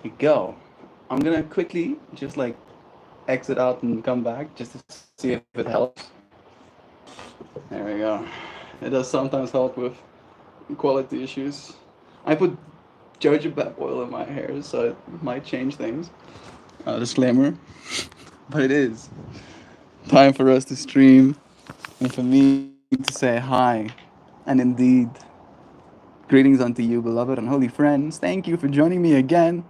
we go. I'm gonna quickly just like exit out and come back just to see if it helps. There we go. It does sometimes help with quality issues. I put jojoba oil in my hair, so it might change things. Disclaimer, but it is time for us to stream and for me to say hi. And indeed, greetings unto you, beloved and holy friends. Thank you for joining me again.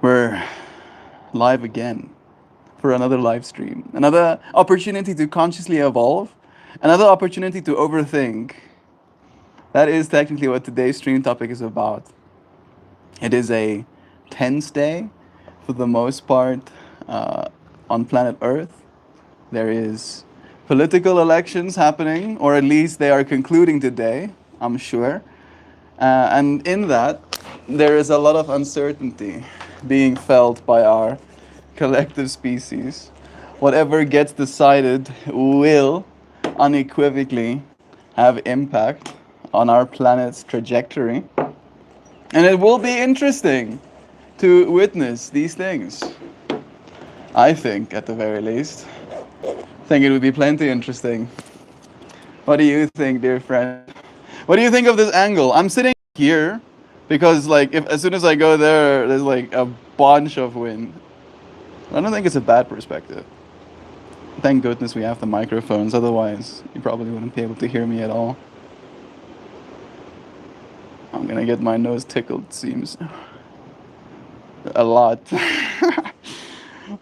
We're live again for another live stream, another opportunity to consciously evolve, another opportunity to overthink. That is technically what today's stream topic is about. It is a tense day for the most part uh, on planet Earth. There is political elections happening, or at least they are concluding today, I'm sure. And in that, there is a lot of uncertainty being felt by our collective species. Whatever gets decided will unequivocally have impact on our planet's trajectory. And it will be interesting to witness these things. I think, at the very least. I think it would be plenty interesting. What do you think, dear friend? What do you think of this angle? I'm sitting here because, like, if as soon as I go there, there's like a bunch of wind. I don't think it's a bad perspective. Thank goodness we have the microphones, otherwise, you probably wouldn't be able to hear me at all. I'm gonna get my nose tickled, seems. A lot.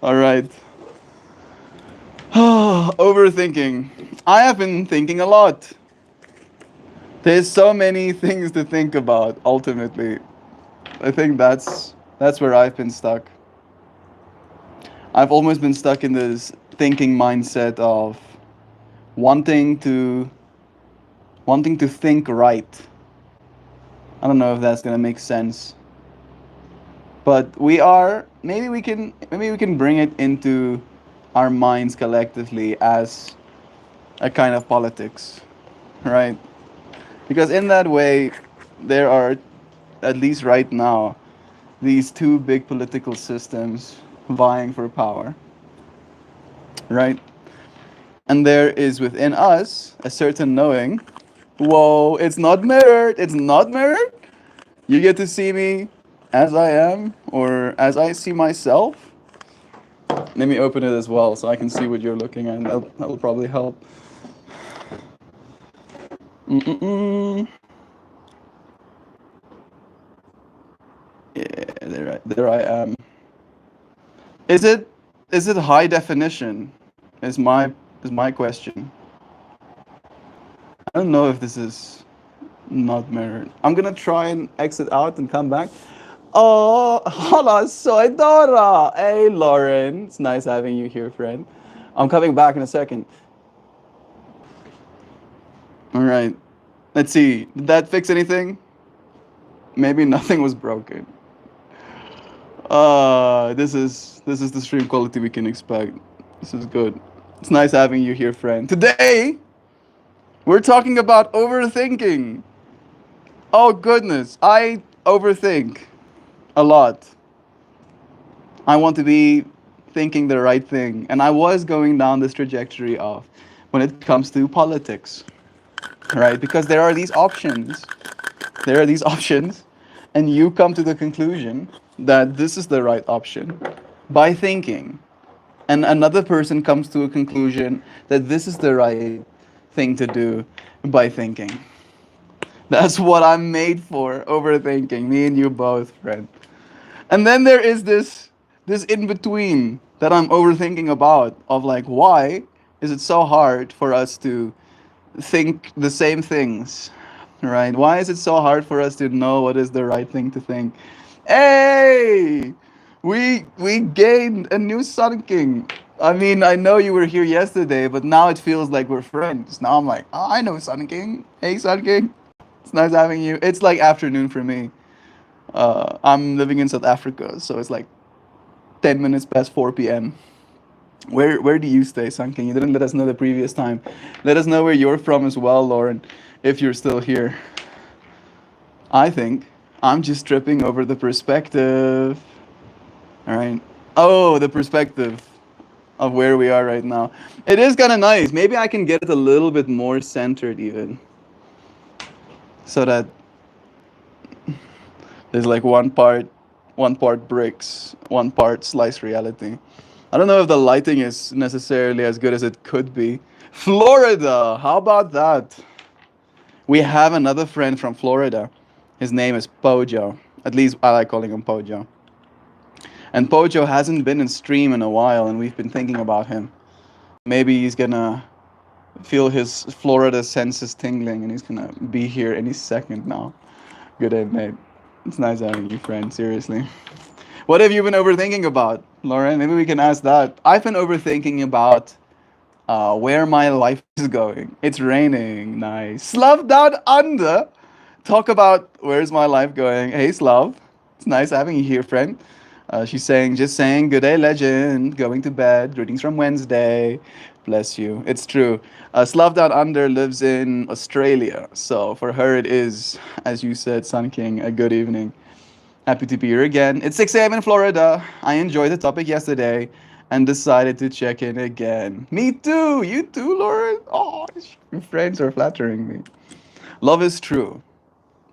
Alright. Overthinking. I have been thinking a lot. There's so many things to think about, ultimately. I think that's where I've been stuck. I've almost been stuck in this thinking mindset of wanting to wanting to think right. I don't know if that's gonna make sense. But maybe we can bring it into our minds collectively as a kind of politics, right? Because in that way there are, at least right now, these two big political systems vying for power, right? And there is within us a certain knowing, whoa, it's not mirrored, it's not mirrored. You get to see me as I am or as I see myself. Let me open it as well so I can see what you're looking at. That'll probably help. Mm-mm-mm. Yeah, there I am. Is it is it high definition? Is my question. I don't know if this is not mirrored. I'm gonna try and exit out and come back. Oh, hola, soy Dora. Hey, Lauren. It's nice having you here, friend. I'm coming back in a second. All right. Let's see. Did that fix anything? Maybe nothing was broken. This is the stream quality we can expect. This is good. It's nice having you here, friend. Today, we're talking about overthinking. Oh goodness, I overthink a lot. I want to be thinking the right thing, and I was going down this trajectory of when it comes to politics, right? Because there are these options. There are these options, and you come to the conclusion that this is the right option by thinking, and another person comes to a conclusion that this is the right thing to do by thinking. That's what I'm made for, overthinking. Me and you both, friend. And then there is this in between that I'm overthinking about of like, why is it so hard for us to think the same things, right? Why is it so hard for us to know what is the right thing to think? Hey, we gained a new Sun King. I mean, I know you were here yesterday, but now it feels like we're friends. Now I'm like, oh, I know Sun King. Hey, Sun King. It's nice having you. It's like afternoon for me. I'm living in South Africa, so it's like 10 minutes past 4 p.m. Where do you stay, Sunking? You didn't let us know the previous time. Let us know where you're from as well, Lauren, if you're still here. I think I'm just tripping over the perspective. All right. Oh, the perspective of where we are right now. It is kind of nice. Maybe I can get it a little bit more centered, even, so that there's like one part bricks, one part slice reality. I don't know if the lighting is necessarily as good as it could be. Florida, how about that? We have another friend from Florida. His name is Pojo. At least I like calling him Pojo. And Pojo hasn't been in stream in a while, and we've been thinking about him. Maybe he's gonna feel his Florida senses tingling, and he's gonna be here any second now. Good day, mate. It's nice having you, friend. Seriously. What have you been overthinking about, Lauren? Maybe we can ask that. I've been overthinking about where my life is going. It's raining. Nice. Slav down under. Talk about where's my life going. Hey, Slav. It's nice having you here, friend. She's saying, just saying, good day, legend. Going to bed. Greetings from Wednesday. Bless you. It's true. Slav Down Under lives in Australia. So for her, it is, as you said, Sun King, a good evening. Happy to be here again. It's 6 a.m. in Florida. I enjoyed the topic yesterday and decided to check in again. Me too. You too, Lauren. Oh, your friends are flattering me. Love is true.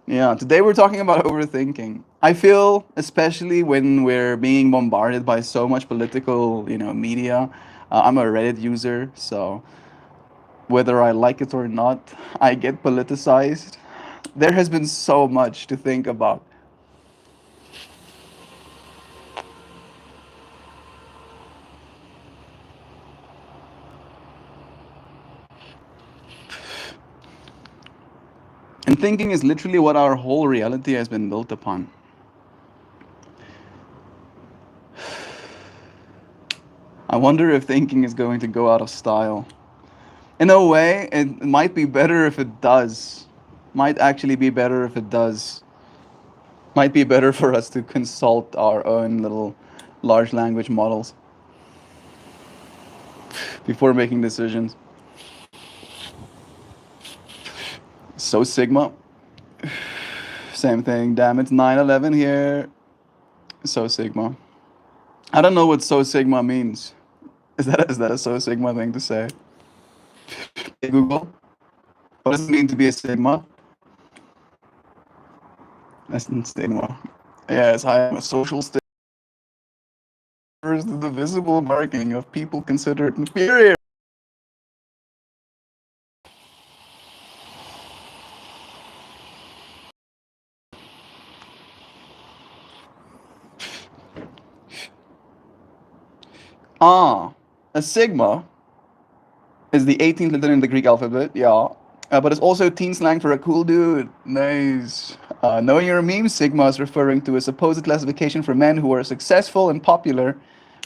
Yeah, today we're talking about overthinking. I feel, especially when we're being bombarded by so much political, media. I'm a Reddit user, so whether I like it or not, I get politicized. There has been so much to think about. And thinking is literally what our whole reality has been built upon. I wonder if thinking is going to go out of style. In a way, it might be better if it does. Might actually be better if it does. Might be better for us to consult our own little large language models before making decisions. So Sigma. Same thing. Damn, it's 9/11 here. So Sigma. I don't know what so Sigma means. Is that a so Sigma thing to say? Hey Google, what does it mean to be a Sigma? That's not stigma. Yes, I am a social stigma. Refers to the visible marking of people considered inferior. Ah, a sigma is the 18th letter in the Greek alphabet, yeah. But it's also teen slang for a cool dude. Nice. Knowing your meme, sigma is referring to a supposed classification for men who are successful and popular,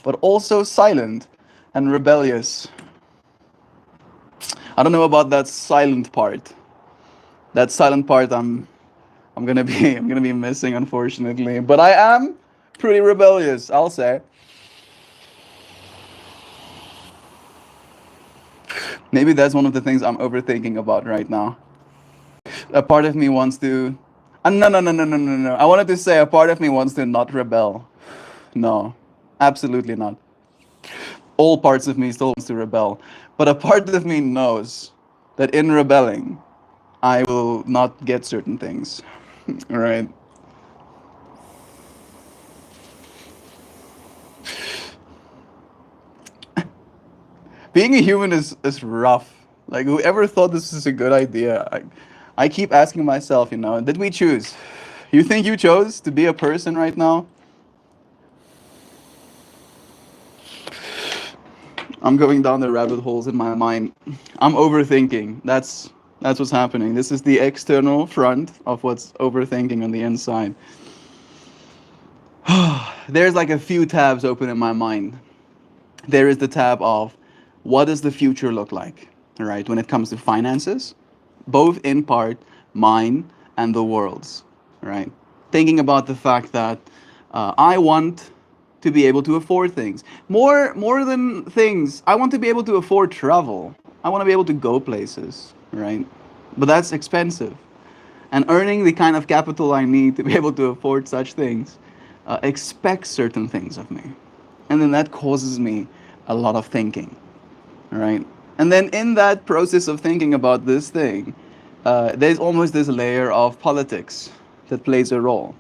but also silent and rebellious. I don't know about that silent part. That silent part, I'm gonna be I'm gonna be missing, unfortunately. But I am pretty rebellious, I'll say. Maybe that's one of the things I'm overthinking about right now. A part of me wants to. No, no, no, no, no, no, no. I wanted to say a part of me wants to not rebel. No, absolutely not. All parts of me still wants to rebel. But a part of me knows that in rebelling, I will not get certain things. Right? Being a human is rough. Like, whoever thought this is a good idea? I keep asking myself, did we choose? You think you chose to be a person right now? I'm going down the rabbit holes in my mind. I'm overthinking. That's what's happening. This is the external front of what's overthinking on the inside. There's like a few tabs open in my mind. There is the tab of what does the future look like, right? When it comes to finances, both in part mine and the world's, right? Thinking about the fact that I want to be able to afford things. More than things, I want to be able to afford travel. I want to be able to go places, right? But that's expensive. And earning the kind of capital I need to be able to afford such things expects certain things of me. And then that causes me a lot of thinking, right? And then in that process of thinking about this thing, there's almost this layer of politics that plays a role.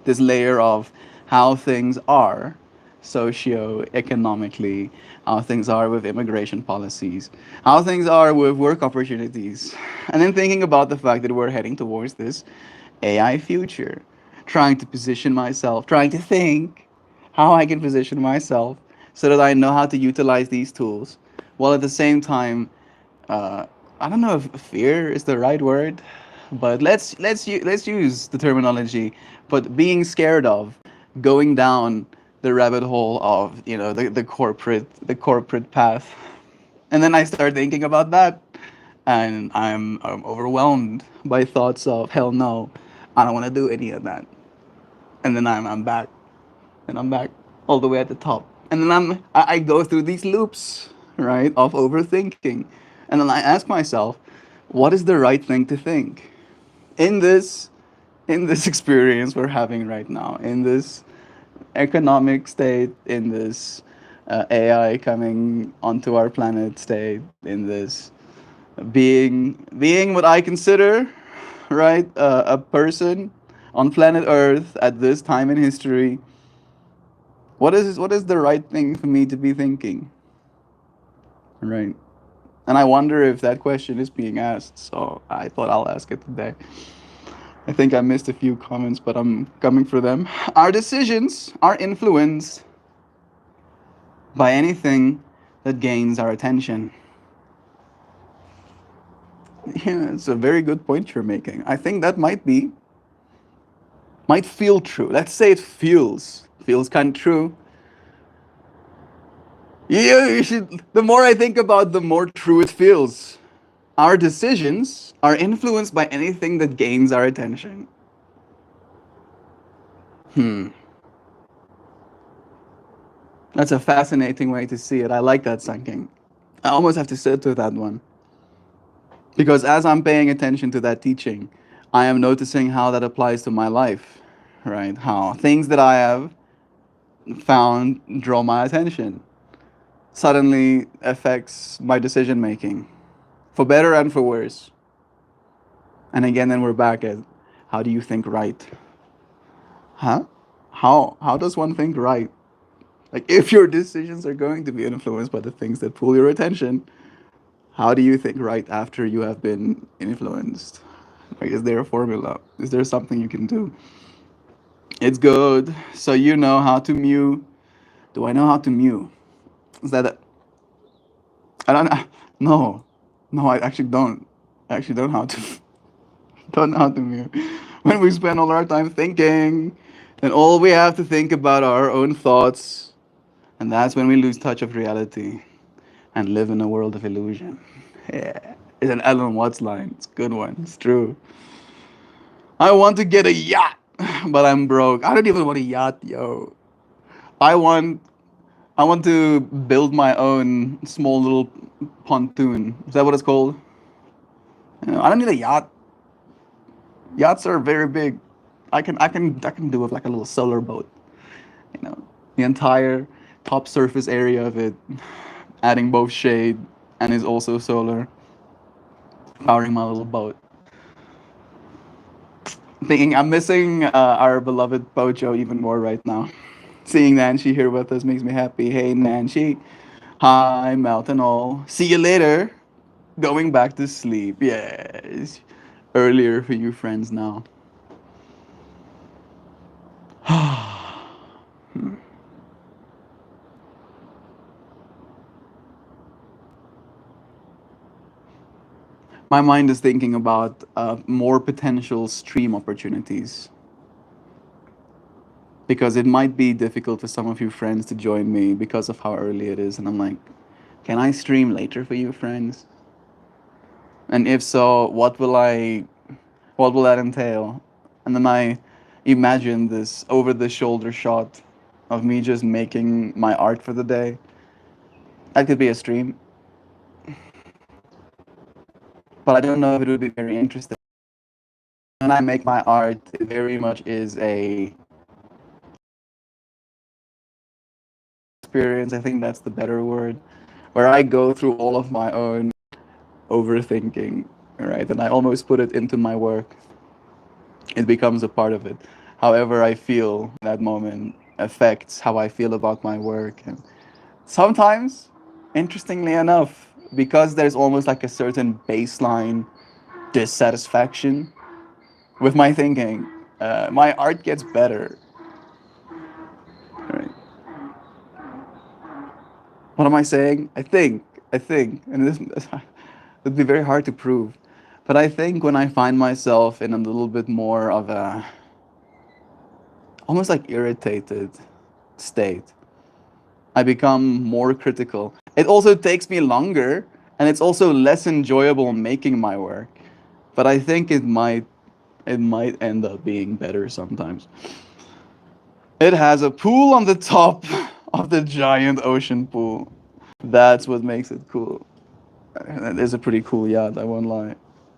This layer of how things are socio-economically, how things are with immigration policies, how things are with work opportunities. And then thinking about the fact that we're heading towards this AI future, trying to position myself, trying to think how I can position myself so that I know how to utilize these tools, while at the same time, uh, I don't know if fear is the right word, but let's use the terminology. But being scared of going down the rabbit hole of the corporate path, and then I start thinking about that, and I'm overwhelmed by thoughts of hell no, I don't want to do any of that, and then I'm back, and I'm back all the way at the top, and then I go through these loops, right, of overthinking, and then I ask myself, what is the right thing to think in this experience we're having right now, in this economic state, in this AI coming onto our planet state, in this being what I consider, right, a person on planet Earth at this time in history. What is the right thing for me to be thinking, right? And I wonder if that question is being asked. So I thought I'll ask it today. I think I missed a few comments, but I'm coming for them. Our decisions are influenced by anything that gains our attention. Yeah, it's a very good point you're making. I think that might feel true. Let's say it feels kind of true. Yeah, you should. The more I think about, the more true it feels. Our decisions are influenced by anything that gains our attention. Hmm, that's a fascinating way to see it. I like that thinking. I almost have to sit with that one. Because as I'm paying attention to that teaching, I am noticing how that applies to my life, right? How things that I have found draw my attention suddenly affects my decision making, for better and for worse. And again, then we're back at how do you think right? Huh? How does one think right? Like if your decisions are going to be influenced by the things that pull your attention, how do you think right after you have been influenced? Like, is there a formula? Is there something you can do? It's good. So you know how to mew. Do I know how to mew? Is that a, I don't know. No. No, I actually don't. I actually don't know how to don't know how to mew. When we spend all our time thinking, then all we have to think about are our own thoughts, and that's when we lose touch of reality and live in a world of illusion. Yeah. It's an Alan Watts line. It's a good one. It's true. I want to get a yacht, but I'm broke. I don't even want a yacht, yo. I want I want to build my own small little pontoon. Is that what it's called? I don't need a yacht. Yachts are very big. I can do it like a little solar boat. You know, the entire top surface area of it, adding both shade and is also solar, powering my little boat. Thinking I'm missing our beloved Bojo even more right now. Seeing Nancy here with us makes me happy. Hey Nancy, hi Melt and all. See you later. Going back to sleep. Yes. Earlier for you friends now. My mind is thinking about more potential stream opportunities because it might be difficult for some of you friends to join me because of how early it is. And I'm like, can I stream later for you friends? And if so, what will that entail? And then I imagine this over the shoulder shot of me just making my art for the day. That could be a stream, but I don't know if it would be very interesting. I make my art, it very much is a experience. I think that's the better word, where I go through all of my own overthinking, right? And I almost put it into my work. It becomes a part of it. However I feel in that moment affects how I feel about my work. And sometimes, interestingly enough, because there's almost like a certain baseline dissatisfaction with my thinking, my art gets better. Right? What am I saying? I think, and this would be very hard to prove, but I think when I find myself in a little bit more of a almost like irritated state, I become more critical. It also takes me longer, and it's also less enjoyable making my work. But I think it might end up being better sometimes. It has a pool on the top of the giant ocean pool. That's what makes it cool. It is a pretty cool yacht, I won't lie.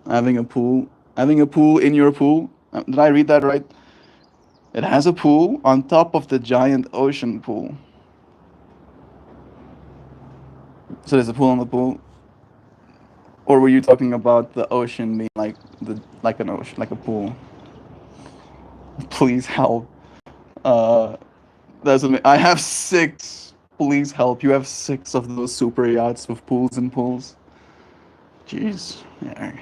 Having a pool in your pool. Did I read that right? It has a pool on top of the giant ocean pool. So there's a pool on the pool. Or were you talking about the ocean being like an ocean, like a pool? Please help. Uh, I have six. Please help. You have six of those super yachts with pools and pools. Jeez. Yeah.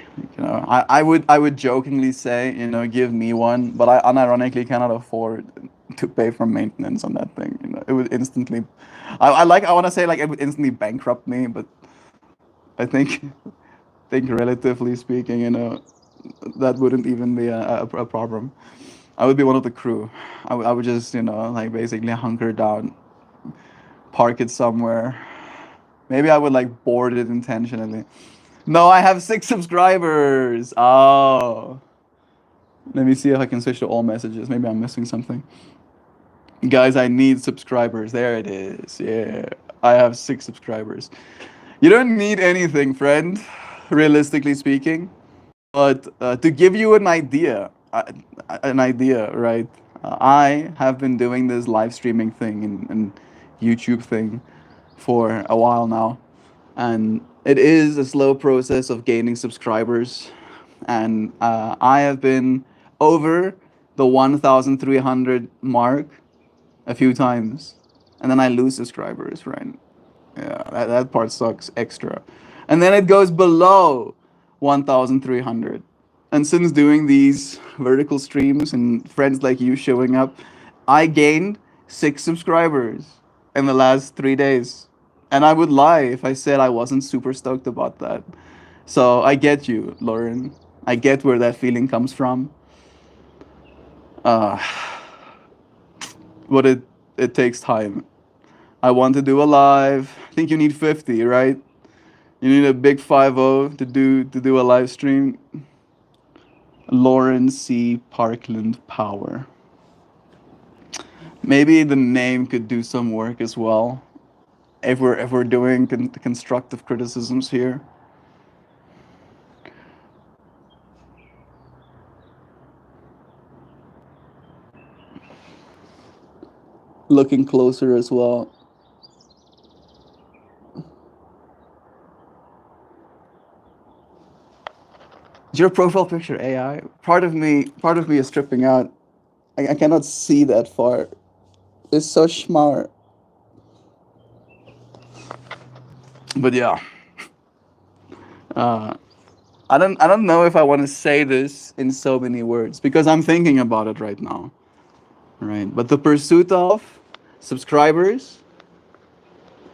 I would jokingly say, give me one, but I unironically cannot afford to pay for maintenance on that thing. It would instantly. I want to say like it would instantly bankrupt me, but I think relatively speaking, that wouldn't even be a problem. I would be one of the crew. I would just, like basically hunker down, park it somewhere. Maybe I would like board it intentionally. No, I have six subscribers. Oh. Let me see if I can switch to all messages. Maybe I'm missing something. Guys, I need subscribers. There it is. Yeah. I have six subscribers. You don't need anything, friend, realistically speaking. But to give you an idea, right? I have been doing this live streaming thing and YouTube thing for a while now, and it is a slow process of gaining subscribers. And I have been over the 1,300 mark a few times, and then I lose subscribers, right? Yeah, that part sucks extra. And then it goes below 1,300. And since doing these vertical streams and friends like you showing up, I gained six subscribers in the last 3 days. And I would lie if I said I wasn't super stoked about that. So I get you, Lauren. I get where that feeling comes from. Uh, but it takes time. I want to do a live. I think you need 50, right? You need a big 50 to do a live stream. Lauren C. Parkland Power. Maybe the name could do some work as well. If we're doing constructive criticisms here. Looking closer as well. Is your profile picture AI? Part of me is tripping out. I cannot see that far. It's so smart. But yeah. Uh, I don't know if I want to say this in so many words because I'm thinking about it right now. Right. But the pursuit of subscribers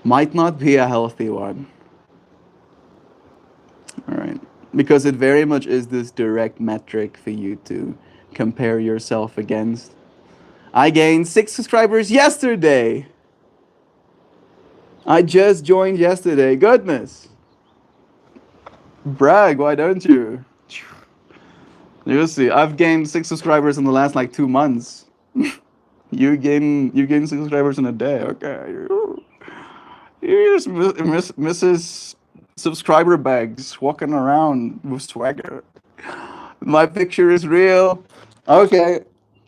might not be a healthy one. All right. Because it very much is this direct metric for you to compare yourself against. I gained six subscribers yesterday. I just joined yesterday. Goodness. Brag, why don't you? You'll see. I've gained six subscribers in the last like 2 months. You gain six subscribers in a day. Okay. You're just Mrs. Subscriber bags walking around with swagger. My picture is real. Okay.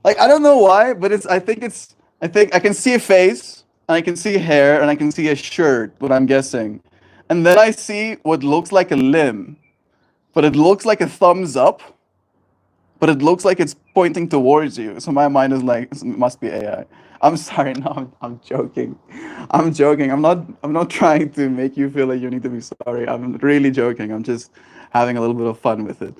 Like I don't know why, but I think I can see a face and I can see hair and I can see a shirt, what I'm guessing. And then I see what looks like a limb, but it looks like a thumbs up, but it looks like it's pointing towards you. So my mind is like, it must be AI. I'm sorry, no, I'm joking. I'm joking. I'm not trying to make you feel like you need to be sorry. I'm really joking. I'm just having a little bit of fun with it.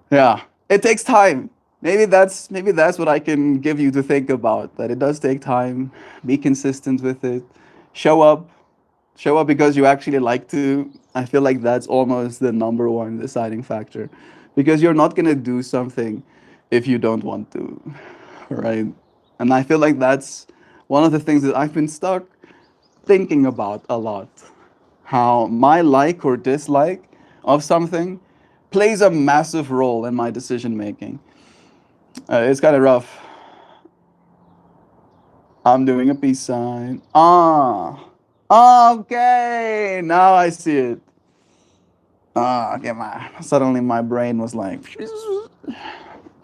Yeah, it takes time. Maybe that's what I can give you to think about. That it does take time. Be consistent with it. Show up. Show up because you actually like to. I feel like that's almost the number one deciding factor, because you're not gonna do something if you don't want to, right? And I feel like that's one of the things that I've been stuck thinking about a lot. How my like or dislike of something plays a massive role in my decision making. It's kind of rough. I'm doing a peace sign. Okay. Now I see it. Okay. Suddenly my brain was like,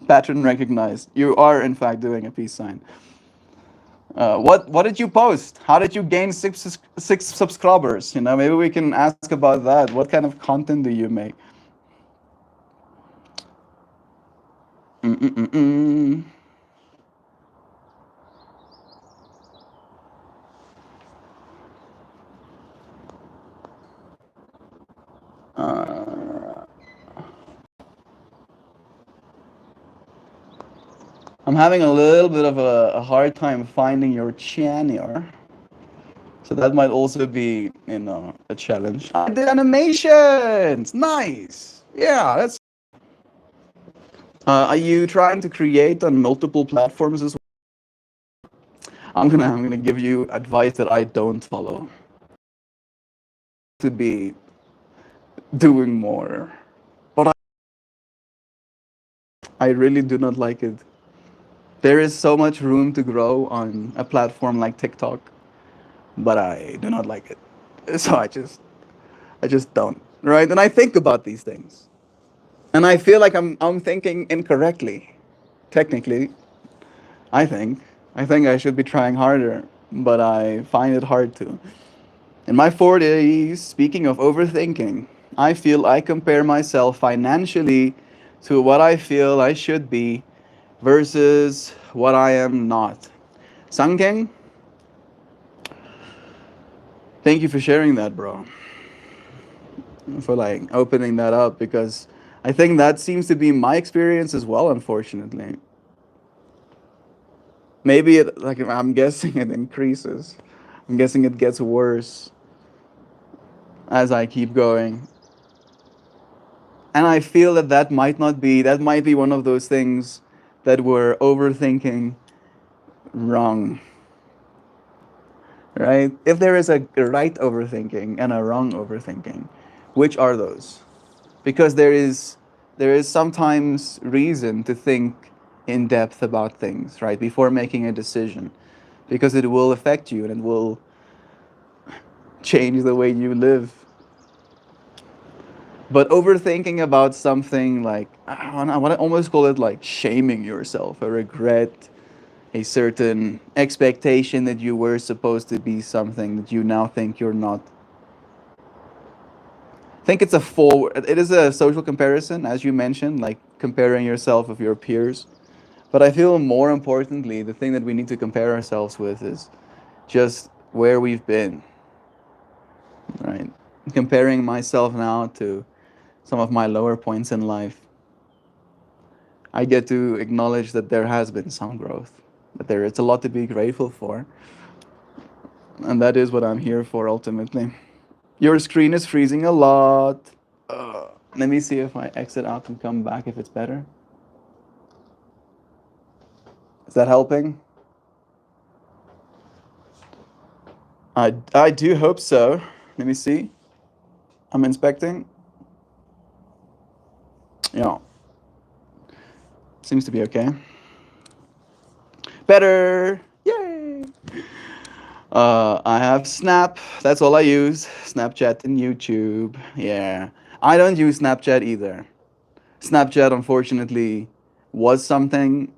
pattern recognized. You are in fact doing a peace sign. What did you post? How did you gain six subscribers? You know, maybe we can ask about that. What kind of content do you make? Mm-mm-mm-mm. Uh, I'm having a little bit of a hard time finding your channel. So that might also be, you know, a challenge. I did animations. Nice. Yeah, that's. Are you trying to create on multiple platforms as well? I'm gonna give you advice that I don't follow. To be doing more, but I really do not like it. There is so much room to grow on a platform like TikTok, but I do not like it. So I just don't. Right? And I think about these things. And I feel like I'm thinking incorrectly. Technically, I think. I think I should be trying harder, but I find it hard to. In my 40s, speaking of overthinking, I feel I compare myself financially to what I feel I should be versus what I am not. Sangkeng, thank you for sharing that, bro. For like opening that up, because I think that seems to be my experience as well, unfortunately. Maybe it, like, I'm guessing it increases. I'm guessing it gets worse as I keep going. And I feel that that might be one of those things that we're overthinking wrong, right? If there is a right overthinking and a wrong overthinking, which are those? Because there is sometimes reason to think in depth about things, right? Before making a decision, because it will affect you and it will change the way you live. But overthinking about something like, I want to almost call it like shaming yourself, a regret, a certain expectation that you were supposed to be something that you now think you're not. I think it is a social comparison, as you mentioned, like comparing yourself with your peers. But I feel more importantly, the thing that we need to compare ourselves with is just where we've been, right? Comparing myself now to some of my lower points in life, I get to acknowledge that there has been some growth, that there is a lot to be grateful for, and that is what I'm here for ultimately. Your screen is freezing a lot. Let me see if I exit out and come back if it's better. Is that helping? I do hope so. Let me see. I'm inspecting. Yeah, seems to be okay. Better. Yay! I have Snap. That's all I use. Snapchat and YouTube. Yeah. I don't use Snapchat either. Snapchat, unfortunately, was something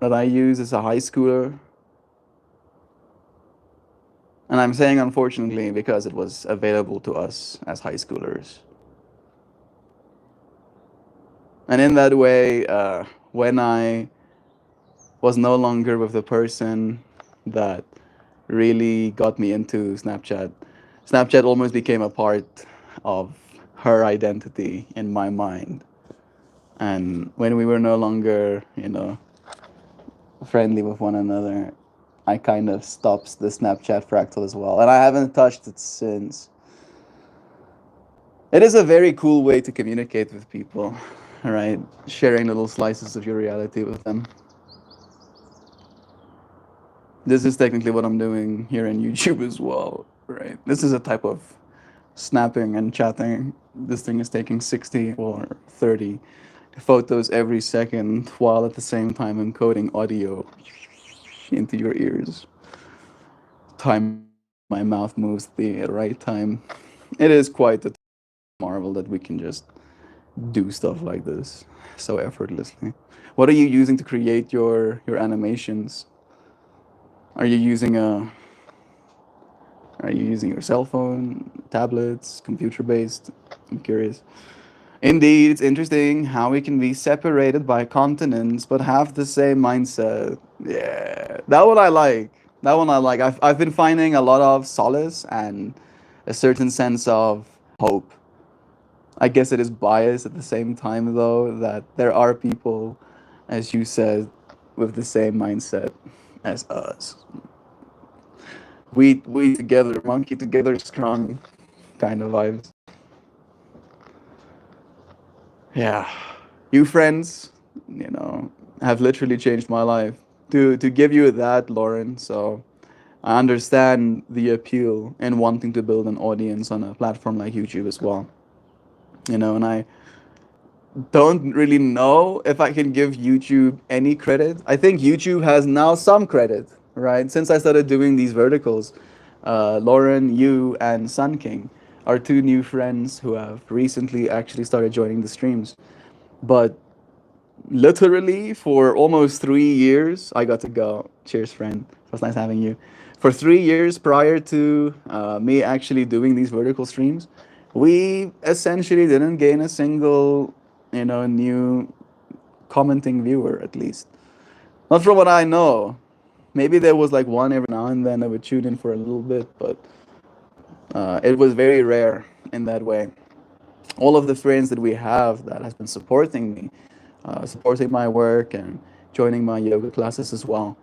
that I used as a high schooler. And I'm saying unfortunately because it was available to us as high schoolers. And in that way, when I was no longer with the person that really got me into Snapchat, Snapchat almost became a part of her identity in my mind. And when we were no longer, friendly with one another, I kind of stopped the Snapchat fractal as well. And I haven't touched it since. It is a very cool way to communicate with people, right? Sharing little slices of your reality with them. This is technically what I'm doing here in YouTube as well, right? This is a type of snapping and chatting. This thing is taking 60 or 30 photos every second while at the same time encoding audio into your ears. Time my mouth moves at the right time. It is quite a marvel that we can just do stuff like this so effortlessly. What are you using to create your animations? Are you using a Are you using your cell phone, tablets, computer based? I'm curious. Indeed, it's interesting how we can be separated by continents but have the same mindset. Yeah, that one I like. That one I like. I've been finding a lot of solace and a certain sense of hope. I guess it is biased at the same time, though, that there are people, as you said, with the same mindset as us. We together, monkey together, strong kind of vibes. Yeah, you friends, have literally changed my life. To give you that, Lauren. So I understand the appeal in wanting to build an audience on a platform like YouTube as well. And I don't really know if I can give YouTube any credit. I think YouTube has now some credit, right? Since I started doing these verticals, Lauren, you, and Sun King are two new friends who have recently actually started joining the streams. But literally for almost 3 years, I got to go. Cheers, friend. It was nice having you. For 3 years prior to me actually doing these vertical streams, we essentially didn't gain a single, new commenting viewer, at least. Not from what I know. Maybe there was like one every now and then I would tune in for a little bit, but it was very rare in that way. All of the friends that we have that has been supporting me, supporting my work and joining my yoga classes as well,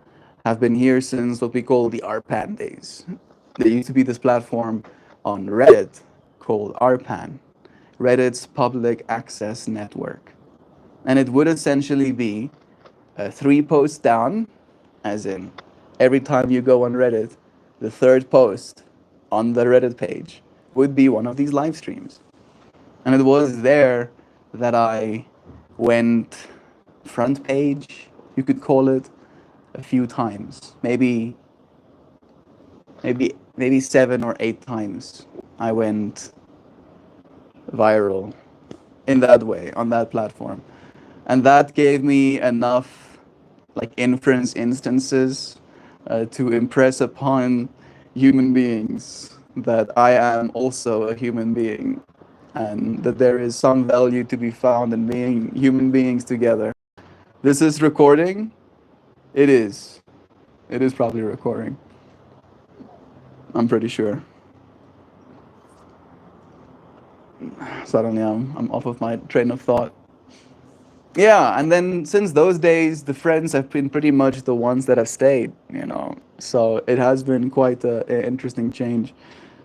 have been here since what we call the RPAN days. There used to be this platform on Reddit called RPAN, Reddit's Public Access Network. And it would essentially be three posts down, as in every time you go on Reddit, the third post on the Reddit page would be one of these live streams. And it was there that I went front page, you could call it, a few times. Maybe 7 or 8 times I went viral in that way on that platform. And that gave me enough like inference instances to impress upon human beings that I am also a human being and that there is some value to be found in being human beings together. This is recording. It is. It is probably recording. I'm pretty sure. Suddenly I'm off of my train of thought. Yeah, and then since those days, the friends have been pretty much the ones that have stayed. So it has been quite a interesting change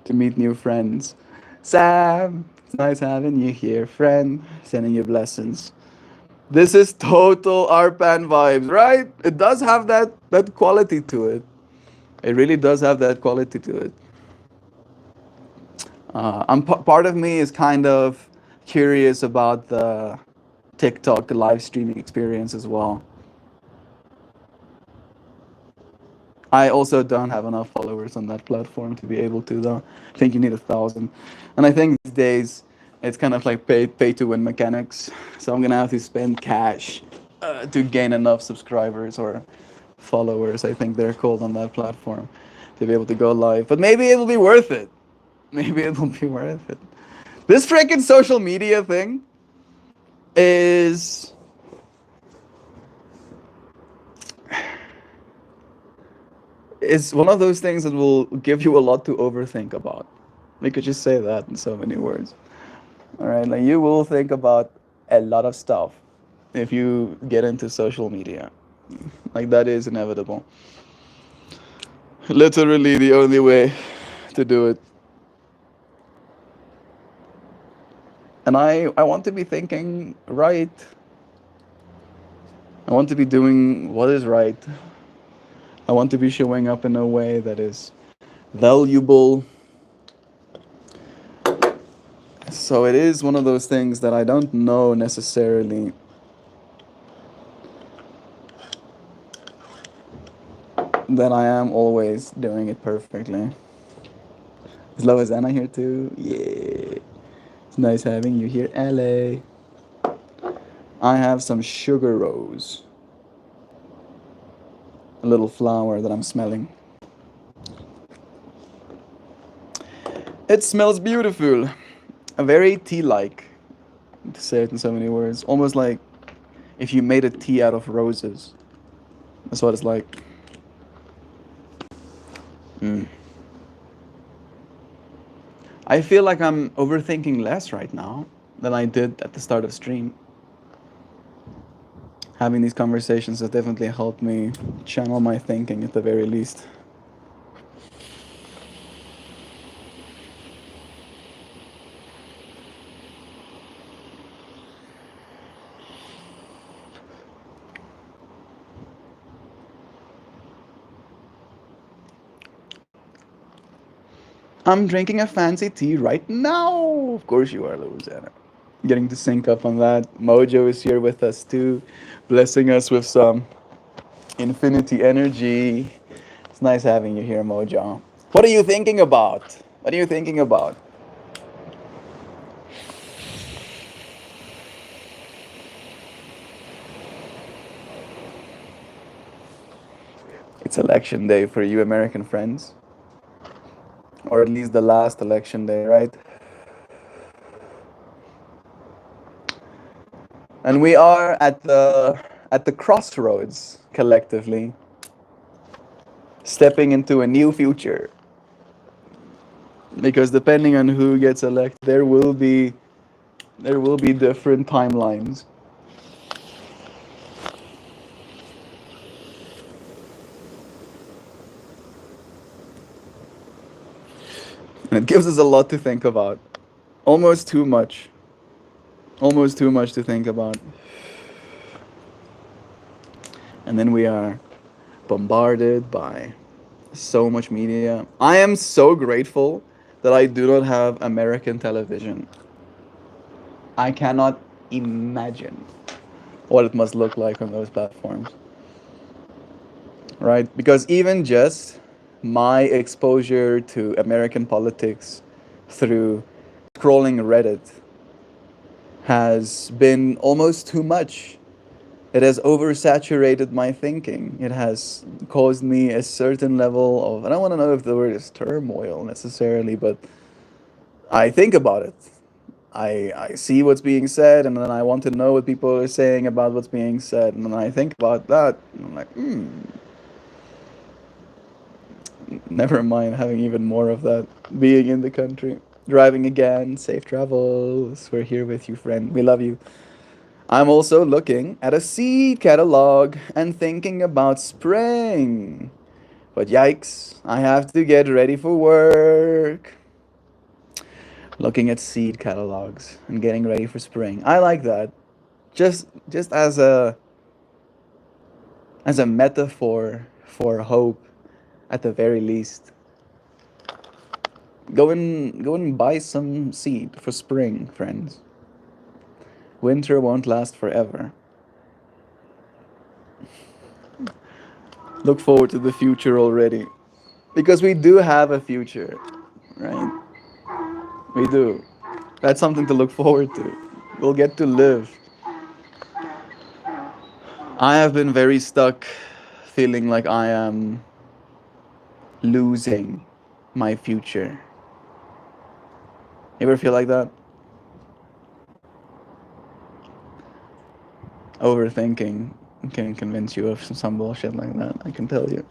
to meet new friends. Sam, it's nice having you here, friend. Sending you blessings. This is total Arpan vibes, right? It does have that quality to it. It really does have that quality to it. Part of me is kind of curious about the TikTok live streaming experience as well. I also don't have enough followers on that platform to be able to, though. I think you need 1,000. And I think these days, It's kind of like pay to win mechanics. So I'm gonna have to spend cash to gain enough subscribers or followers, I think they're called on that platform, to be able to go live. But maybe it'll be worth it. Maybe it'll be worth it. This freaking social media thing is one of those things that will give you a lot to overthink about. We could just say that in so many words. All right, like you will think about a lot of stuff if you get into social media. Like that is inevitable. Literally the only way to do it. And I want to be thinking right. I want to be doing what is right. I want to be showing up in a way that is valuable. So it is one of those things that I don't know necessarily that I am always doing it perfectly. Is Lois Anna here too? Yeah. It's nice having you here, LA. I have some sugar rose. A little flower that I'm smelling. It smells beautiful. Very tea-like, to say it in so many words. Almost like if you made a tea out of roses. That's what it's like. I feel like I'm overthinking less right now than I did at the start of stream. Having these conversations has definitely helped me channel my thinking at the very least. I'm drinking a fancy tea right now. Of course you are, Louisiana. Getting to sync up on that. Mojo is here with us too, blessing us with some infinity energy. It's nice having you here, Mojo. What are you thinking about? What are you thinking about? It's election day for you American friends. Or at least the last election day, right? And we are at the crossroads collectively, stepping into a new future. Because depending on who gets elected, there will be different timelines. And it gives us a lot to think about. Almost too much. Almost too much to think about. And then we are bombarded by so much media. I am so grateful that I do not have American television. I cannot imagine what it must look like on those platforms. Right? Because even just my exposure to American politics through scrolling Reddit has been almost too much. It has oversaturated my thinking. It has caused me a certain level of, I don't want to know if the word is turmoil necessarily, but I think about it. I see what's being said, and then I want to know what people are saying about what's being said, and then I think about that, and I'm like, never mind having even more of that being in the country. Driving again, safe travels. We're here with you, friend. We love you. I'm also looking at a seed catalog and thinking about spring. But yikes, I have to get ready for work. Looking at seed catalogs and getting ready for spring. I like that. Just as a metaphor for hope at the very least. Go and buy some seed for spring, friends. Winter won't last forever. Look forward to the future already. Because we do have a future, right? We do. That's something to look forward to. We'll get to live. I have been very stuck feeling like I am losing my future. You ever feel like that? Overthinking can convince you of some bullshit like that, I can tell you.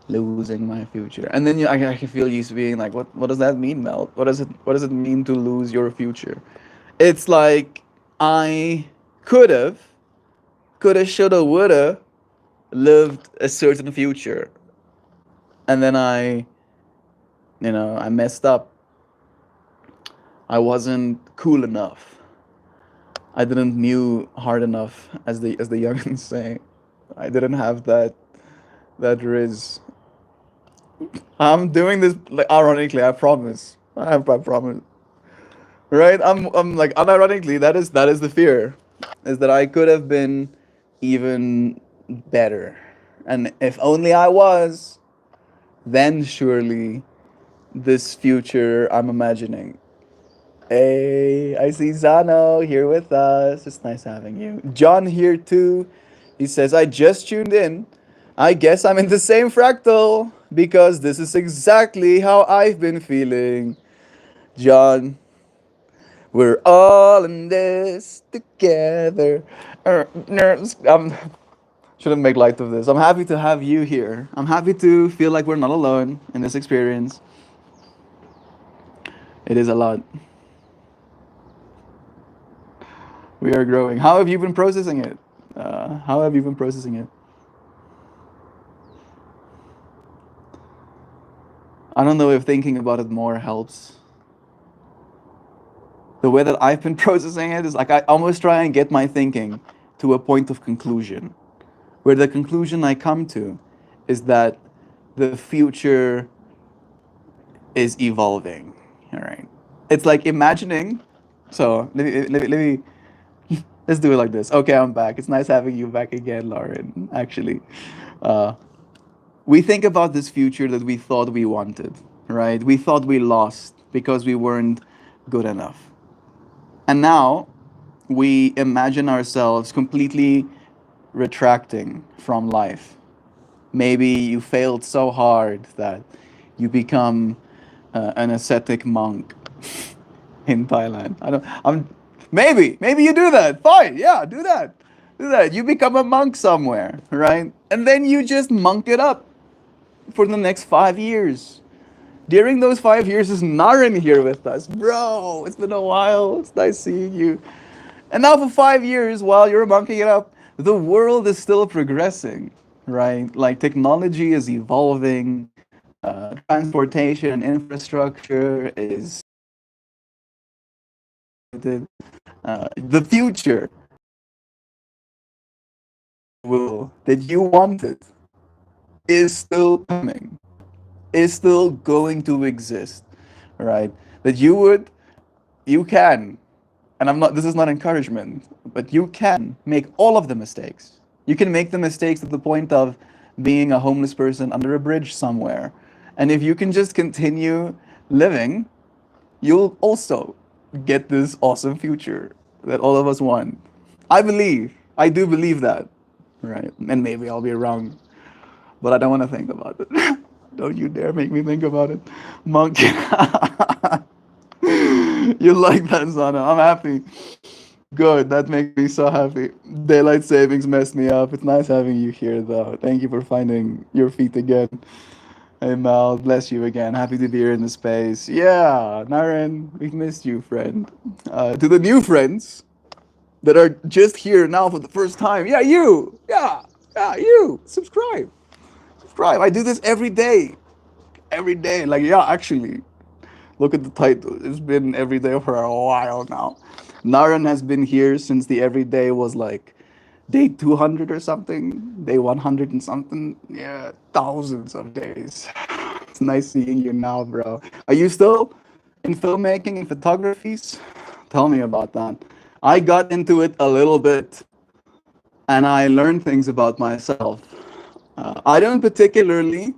Losing my future. And then I can feel you being like, what does that mean, Mel? What does it mean to lose your future? It's like I coulda, shoulda, woulda lived a certain future. And then I messed up. I wasn't cool enough. I didn't knew hard enough, as the youngins say. I didn't have that riz. I'm doing this like ironically. I promise. I promise. Right? I'm like unironically. That is the fear, is that I could have been even better, and if only I was, then surely this future I'm imagining. Hey, I see Zano here with us. It's nice having you. John here too. He says, I just tuned in. I guess I'm in the same fractal because this is exactly how I've been feeling. John, we're all in this together. I shouldn't make light of this. I'm happy to have you here. I'm happy to feel like we're not alone in this experience. It is a lot. We are growing. How have you been processing it? How have you been processing it? I don't know if thinking about it more helps. The way that I've been processing it is like I almost try and get my thinking to a point of conclusion, where the conclusion I come to is that the future is evolving. All right. It's like imagining. So let me let's do it like this. Okay, I'm back. It's nice having you back again, Lauren. Actually, uh, we think about this future that we thought we wanted, right? We thought we lost because we weren't good enough. And now we imagine ourselves completely retracting from life. Maybe you failed so hard that you become an ascetic monk in Thailand. I don't. Maybe you do that. Fine, yeah, do that. Do that. You become a monk somewhere, right? And then you just monk it up for the next 5 years. During those 5 years is Naren here with us. Bro, it's been a while. It's nice seeing you. And now for 5 years, while you're monking it up, the world is still progressing, right? Like technology is evolving, transportation and infrastructure is the future will that you wanted is still coming, is still going to exist, right? That you can, and I'm not, this is not encouragement, but you can make all of the mistakes. You can make the mistakes to the point of being a homeless person under a bridge somewhere. And if you can just continue living, you'll also get this awesome future that all of us want. I do believe that, right? And maybe I'll be wrong, but I don't want to think about it. Don't you dare make me think about it, monkey. You like that, Zana? I'm happy. Good. That makes me so happy. Daylight savings messed me up. It's nice having you here, though. Thank you for finding your feet again. Hey, Mal. Bless you again. Happy to be here in the space. Yeah, Naren, we've missed you, friend. To the new friends that are just here now for the first time. Yeah, you. Yeah, you. Subscribe. Subscribe. I do this every day. Every day. Like, yeah, actually. Look at the title. It's been every day for a while now. Naren has been here since the everyday was like day 200 or something, day 100 and something. Yeah, thousands of days. It's nice seeing you now, bro. Are you still in filmmaking and photographies? Tell me about that. I got into it a little bit and I learned things about myself. I don't particularly,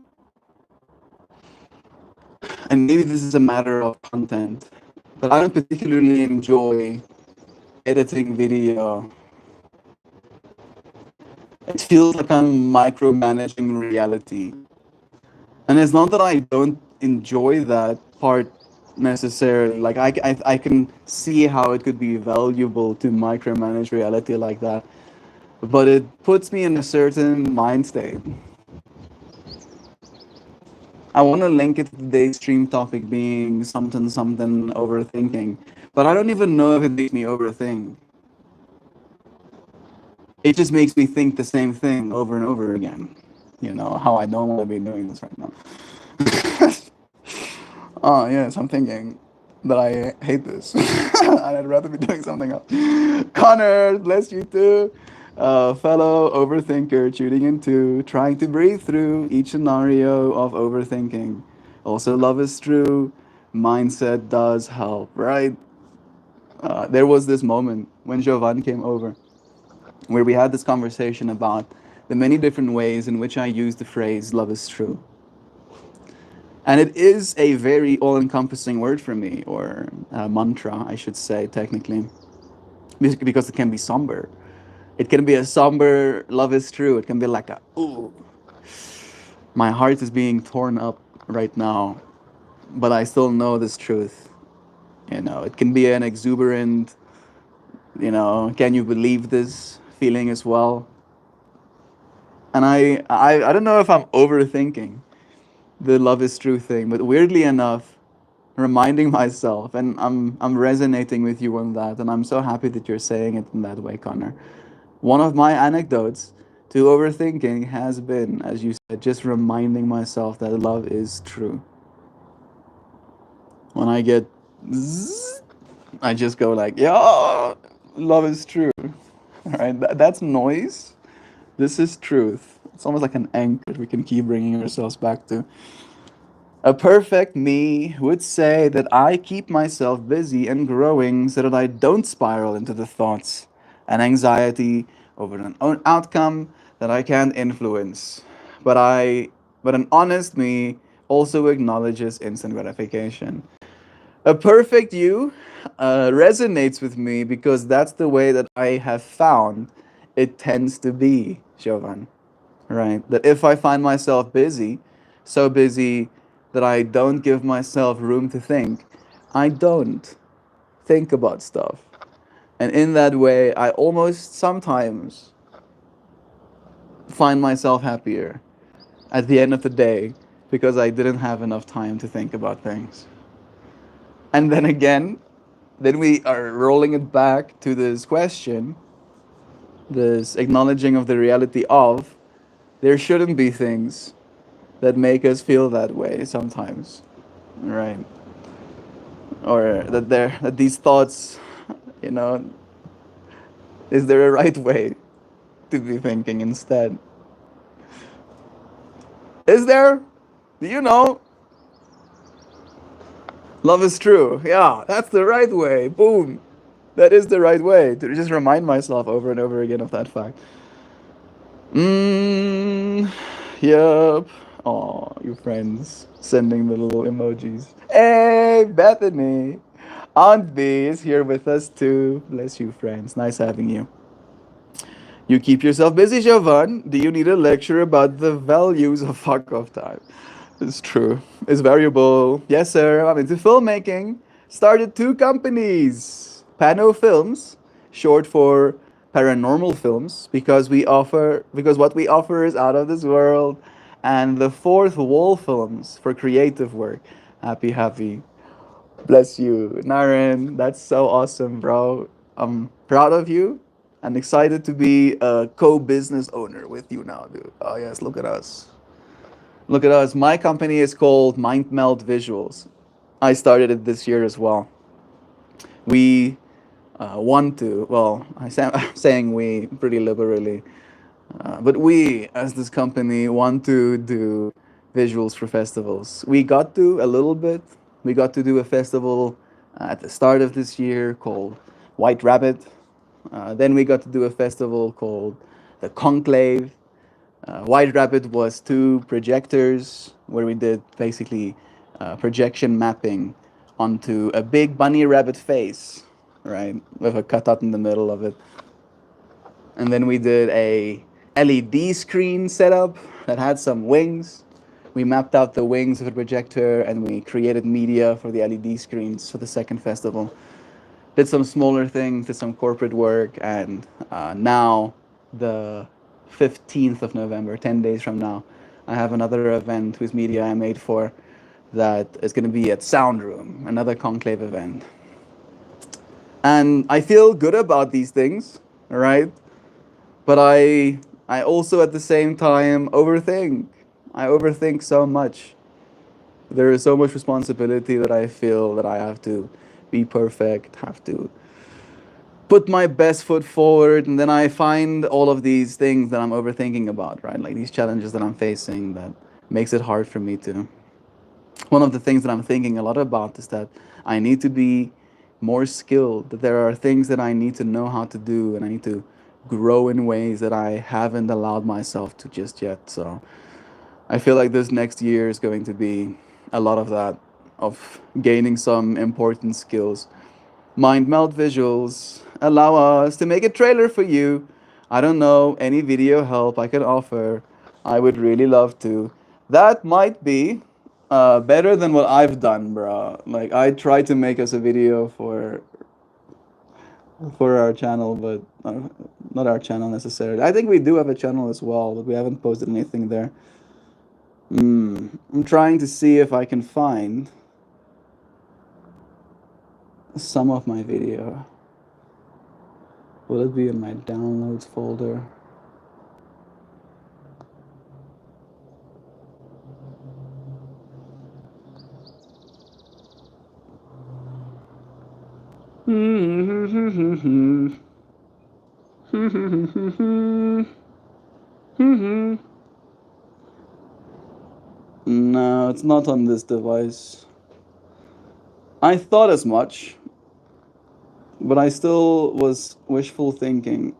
and maybe this is a matter of content, but I don't particularly enjoy editing video. It feels like I'm micromanaging reality. And it's not that I don't enjoy that part necessarily. Like, I can see how it could be valuable to micromanage reality like that. But it puts me in a certain mind state. I want to link it to today's stream topic being something, something overthinking. But I don't even know if it makes me overthink. It just makes me think the same thing over and over again. You know, how I don't want to be doing this right now. Oh, yes, I'm thinking that I hate this. And I'd rather be doing something else. Connor, bless you too. Fellow overthinker, tuning into, trying to breathe through each scenario of overthinking. Also, love is true. Mindset does help, right? There was this moment when Jovan came over where we had this conversation about the many different ways in which I use the phrase love is true. And it is a very all encompassing word for me, or mantra, I should say, technically, because it can be somber. It can be a somber love is true. It can be like a, ooh, my heart is being torn up right now, but I still know this truth. You know, it can be an exuberant, you know, can you believe this feeling as well. And I don't know if I'm overthinking the love is true thing, but weirdly enough, reminding myself, and I'm resonating with you on that, and I'm so happy that you're saying it in that way, Connor. One of my anecdotes to overthinking has been, as you said, just reminding myself that love is true. When I get zzz, I just go like, yeah, love is true. All right, that's noise. This is truth. It's almost like an anchor that we can keep bringing ourselves back to. A perfect me would say that I keep myself busy and growing so that I don't spiral into the thoughts and anxiety over an own outcome that I can't influence. But I but an honest me also acknowledges instant gratification. A perfect you resonates with me because that's the way that I have found it tends to be, Jovan. Right? That if I find myself busy, so busy that I don't give myself room to think, I don't think about stuff. And in that way, I almost sometimes find myself happier at the end of the day because I didn't have enough time to think about things. And then again, then we are rolling it back to this question, this acknowledging of the reality of there shouldn't be things that make us feel that way sometimes, right? Or that these thoughts, you know, is there a right way to be thinking instead? Is there? Do you know? Love is true. Yeah, that's the right way. Boom. That is the right way to just remind myself over and over again of that fact. Mmm. Yep. Oh, you friends sending the little emojis. Hey, Bethany. Aunt B is here with us too. Bless you, friends. Nice having you. You keep yourself busy, Jovan. Do you need a lecture about the values of fuck off time? It's true. It's variable. Yes, sir. I'm into filmmaking. Started two companies. Pano Films, short for paranormal films, because what we offer is out of this world. And the Fourth Wall Films for creative work. Happy, happy. Bless you, Naren. That's so awesome, bro. I'm proud of you and excited to be a co-business owner with you now, dude. Oh yes, look at us. Look at us. My company is called Mind Melt Visuals. I started it this year as well. We want to, well, I'm saying we pretty liberally, but we, as this company, want to do visuals for festivals. We got to a little bit. We got to do a festival at the start of this year called White Rabbit. Then we got to do a festival called the Conclave. White Rabbit was two projectors where we did basically projection mapping onto a big bunny rabbit face, right, with a cutout in the middle of it. And then we did a LED screen setup that had some wings. We mapped out the wings of the projector and we created media for the LED screens for the second festival. Did some smaller things, did some corporate work, and now the 15th of November, 10 days from now, I have another event whose media I made for that is going to be at Sound Room, another conclave event. And I feel good about these things, right? But I also at the same time overthink. I overthink so much. There is so much responsibility that I feel that I have to be perfect, have to put my best foot forward, and then I find all of these things that I'm overthinking about, right? Like these challenges that I'm facing that makes it hard for me to. One of the things that I'm thinking a lot about is that I need to be more skilled, that there are things that I need to know how to do, and I need to grow in ways that I haven't allowed myself to just yet. So I feel like this next year is going to be a lot of that, of gaining some important skills. Mind melt visuals allow us to make a trailer for you. I don't know any video help I can offer. I would really love to. That might be better than what I've done, bro. Like I tried to make us a video for our channel, but not our channel necessarily. I think we do have a channel as well, but we haven't posted anything there. I'm trying to see if I can find some of my video. Will it be in my downloads folder? No, it's not on this device. I thought as much, but I still was wishful thinking.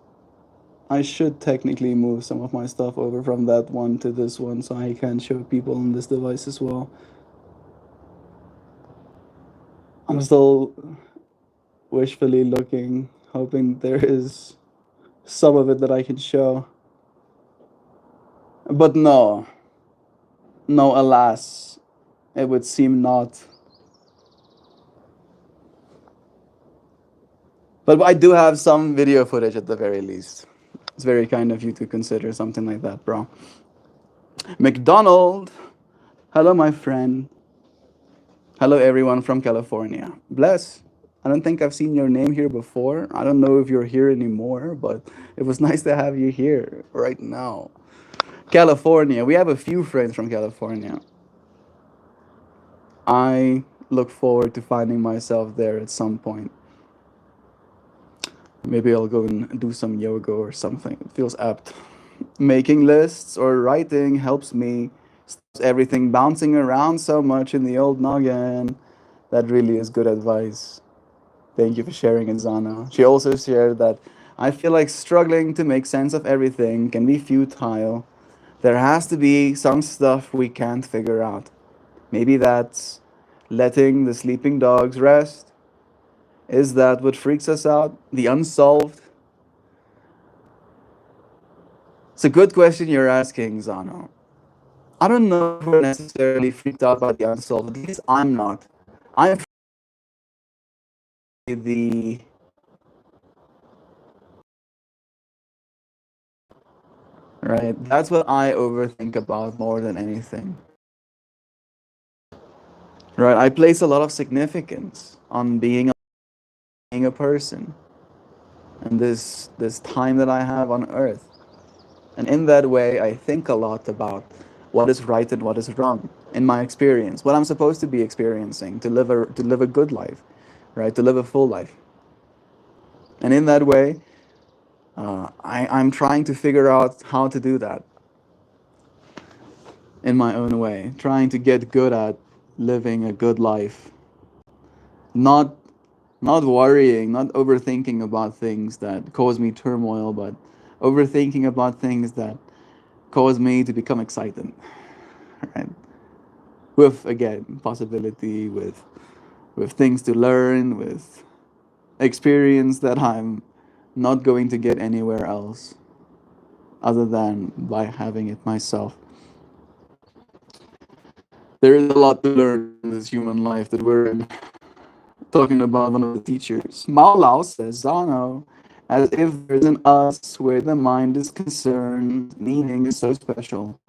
I should technically move some of my stuff over from that one to this one so I can show people on this device as well. I'm still wishfully looking, hoping there is some of it that I can show. But no, alas, it would seem not. But I do have some video footage at the very least. It's very kind of you to consider something like that, bro. McDonald, hello, my friend. Hello, everyone from California. Bless. I don't think I've seen your name here before. I don't know if you're here anymore, but it was nice to have you here right now. California. We have a few friends from California. I look forward to finding myself there at some point. Maybe I'll go and do some yoga or something. It feels apt. Making lists or writing helps me. Stops everything bouncing around so much in the old noggin. That really is good advice. Thank you for sharing it, Zana. She also shared that I feel like struggling to make sense of everything can be futile. There has to be some stuff we can't figure out. Maybe that's letting the sleeping dogs rest. Is that what freaks us out? The unsolved? It's a good question you're asking, Zano. I don't know if we're necessarily freaked out by the unsolved. At least I'm not. I'm the right. That's what I overthink about more than anything. Right. I place a lot of significance on being a person and this time that I have on earth. And in that way, I think a lot about what is right and what is wrong in my experience, what I'm supposed to be experiencing to live a good life, right? To live a full life. And in that way, I'm trying to figure out how to do that in my own way, trying to get good at living a good life, not not worrying, not overthinking about things that cause me turmoil, but overthinking about things that cause me to become excited, right? With again possibility, with with things to learn, with experience that I'm not going to get anywhere else other than by having it myself. There is a lot to learn in this human life that we're in. Talking about one of the teachers, Mao Lao says, Zano, as if there's an us where the mind is concerned, meaning is so special.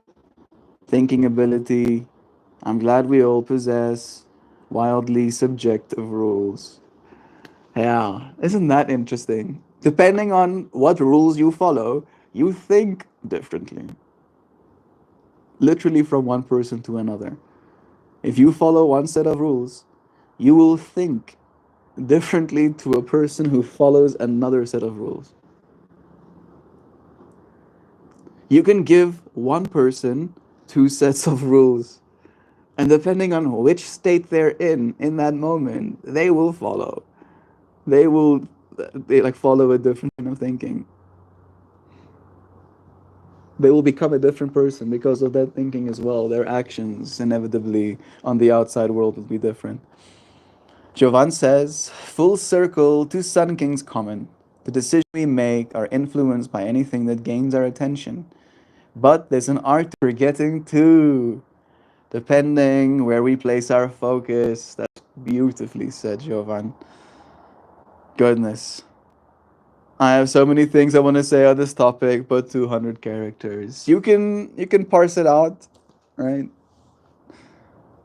Thinking ability, I'm glad we all possess wildly subjective rules. Yeah, isn't that interesting? Depending on what rules you follow, you think differently. Literally from one person to another. If you follow one set of rules, you will think differently to a person who follows another set of rules. You can give one person two sets of rules, and depending on which state they're in that moment, they will follow. They will they like follow a different kind of thinking. They will become a different person because of that thinking as well. Their actions inevitably on the outside world will be different. Jovan says, full circle to Sun King's comment. The decisions we make are influenced by anything that gains our attention. But there's an art to forgetting too, depending where we place our focus. That's beautifully said, Jovan. Goodness. I have so many things I want to say on this topic, but 200 characters. You can parse it out, right?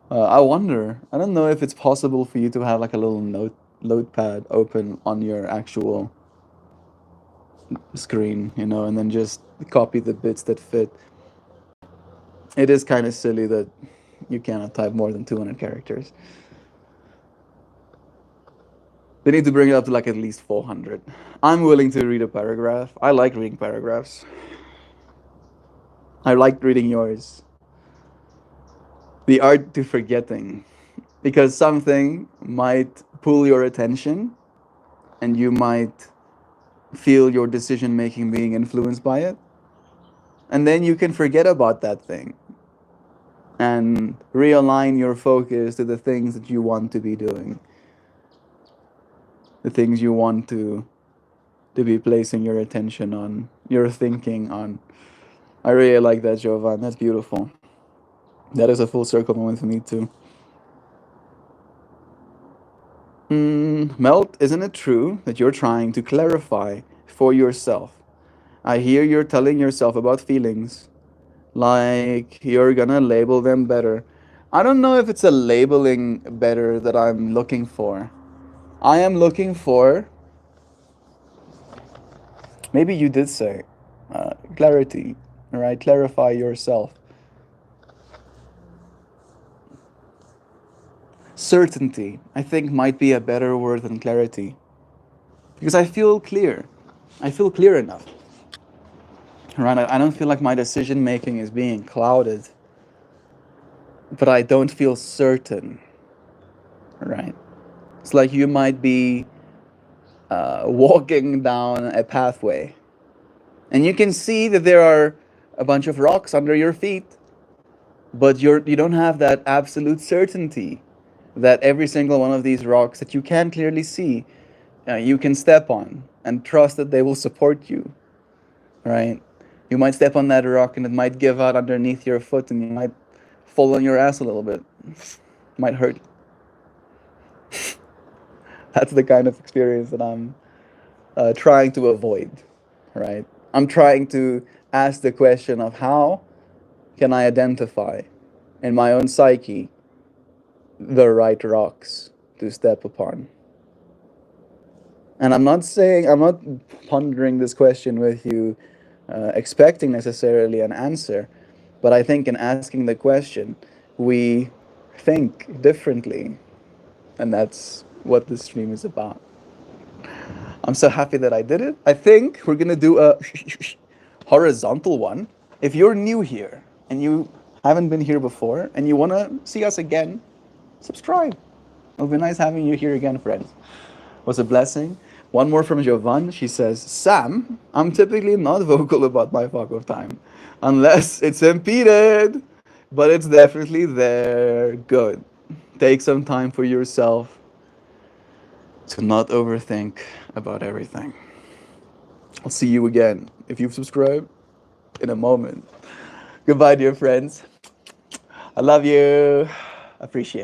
I wonder. I don't know if it's possible for you to have like a little notepad open on your actual screen, and then just copy the bits that fit. It is kind of silly that you cannot type more than 200 characters. They need to bring it up to like at least 400. I'm willing to read a paragraph. I like reading paragraphs. I like reading yours. The art to forgetting. Because something might pull your attention and you might feel your decision making being influenced by it. And then you can forget about that thing and realign your focus to the things that you want to be doing, the things you want to be placing your attention on, your thinking on. I really like that, Jovan. That's beautiful. That is a full circle moment for me too. Melt, isn't it true that you're trying to clarify for yourself? I hear you're telling yourself about feelings, like you're gonna label them better. I don't know if it's a labeling better that I'm looking for. I am looking for, maybe you did say, clarity, right? Clarify yourself. Certainty, I think, might be a better word than clarity. Because I feel clear. I feel clear enough. Right? I don't feel like my decision making is being clouded. But I don't feel certain. Right? It's like you might be walking down a pathway. And you can see that there are a bunch of rocks under your feet. But you don't have that absolute certainty that every single one of these rocks that you can clearly see, you can step on and trust that they will support you, right? You might step on that rock and it might give out underneath your foot and you might fall on your ass a little bit. It might hurt. That's the kind of experience that I'm trying to avoid, right? I'm trying to ask the question of how can I identify in my own psyche the right rocks to step upon. And I'm not pondering this question with you, expecting necessarily an answer, but I think in asking the question, we think differently. And that's what this stream is about. I'm so happy that I did it. I think we're going to do a horizontal one. If you're new here and you haven't been here before and you want to see us again, subscribe. It'll be nice having you here again, friends. It was a blessing. One more from Jovan. She says, Sam, I'm typically not vocal about my fuck of time unless it's impeded, but it's definitely there. Good. Take some time for yourself. to not overthink about everything. I'll see you again, if you've subscribed, in a moment. Goodbye, dear friends. I love you. Appreciate it.